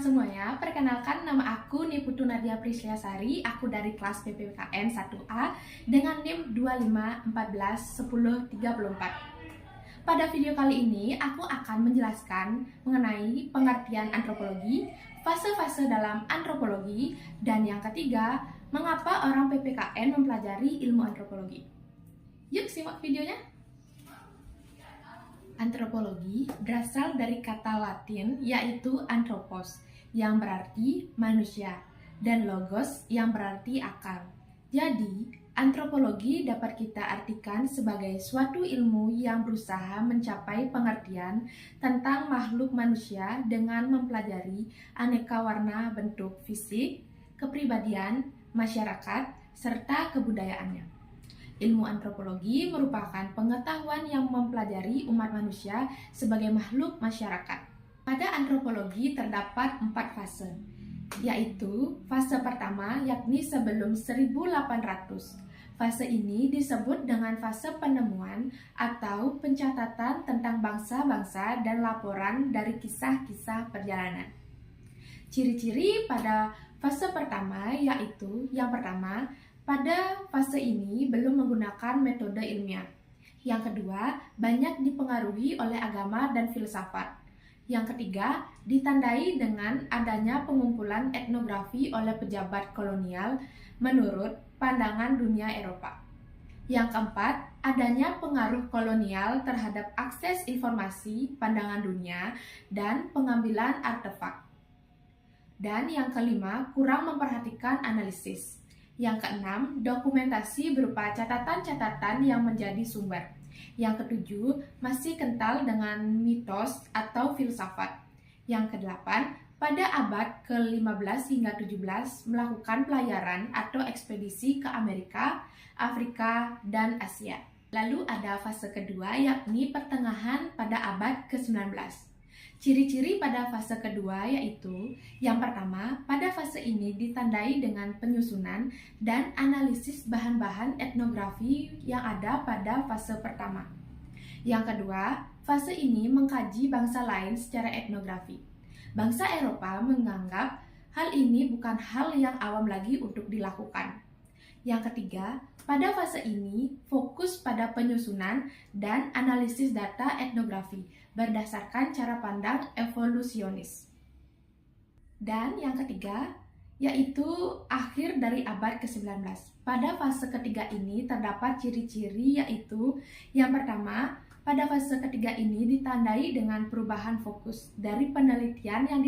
semuanya, perkenalkan nama aku Niputu Nadia Prisliasari, aku dari kelas PPKN 1A dengan NIM 25141034. Pada video kali ini, aku akan menjelaskan mengenai pengertian antropologi, fase-fase dalam antropologi, dan yang ketiga, mengapa orang PPKN mempelajari ilmu antropologi. Yuk simak videonya. Antropologi berasal dari kata Latin yaitu anthropos yang berarti manusia dan logos yang berarti akal. Jadi, antropologi dapat kita artikan sebagai suatu ilmu yang berusaha mencapai pengertian tentang makhluk manusia dengan mempelajari aneka warna bentuk fisik, kepribadian, masyarakat, serta kebudayaannya. Ilmu antropologi merupakan pengetahuan yang mempelajari umat manusia sebagai makhluk masyarakat. Pada antropologi terdapat 4 fase, yaitu fase pertama yakni sebelum 1800. Fase ini disebut dengan fase penemuan atau pencatatan tentang bangsa-bangsa dan laporan dari kisah-kisah perjalanan. Ciri-ciri pada fase pertama yaitu yang pertama, pada fase ini belum menggunakan metode ilmiah. Yang kedua, banyak dipengaruhi oleh agama dan filsafat. Yang ketiga, ditandai dengan adanya pengumpulan etnografi oleh pejabat kolonial menurut pandangan dunia Eropa. Yang keempat, adanya pengaruh kolonial terhadap akses informasi, pandangan dunia, dan pengambilan artefak. Dan yang kelima, kurang memperhatikan analisis. Yang keenam, dokumentasi berupa catatan-catatan yang menjadi sumber. Yang ketujuh, masih kental dengan mitos atau filsafat. Yang kedelapan, pada abad ke-15 hingga 17 melakukan pelayaran atau ekspedisi ke Amerika, Afrika, dan Asia. Lalu ada fase kedua yakni pertengahan pada abad ke-19. Ciri-ciri pada fase kedua yaitu yang pertama, pada fase ini ditandai dengan penyusunan dan analisis bahan-bahan etnografi yang ada pada fase pertama. Yang kedua, fase ini mengkaji bangsa lain secara etnografi. Bangsa Eropa menganggap hal ini bukan hal yang awam lagi untuk dilakukan. Yang ketiga, pada fase ini fokus pada penyusunan dan analisis data etnografi berdasarkan cara pandang evolusionis. Dan yang ketiga, yaitu akhir dari abad ke-19. Pada fase ketiga ini terdapat ciri-ciri yaitu yang pertama, pada fase ketiga ini ditandai dengan perubahan fokus dari penelitian yang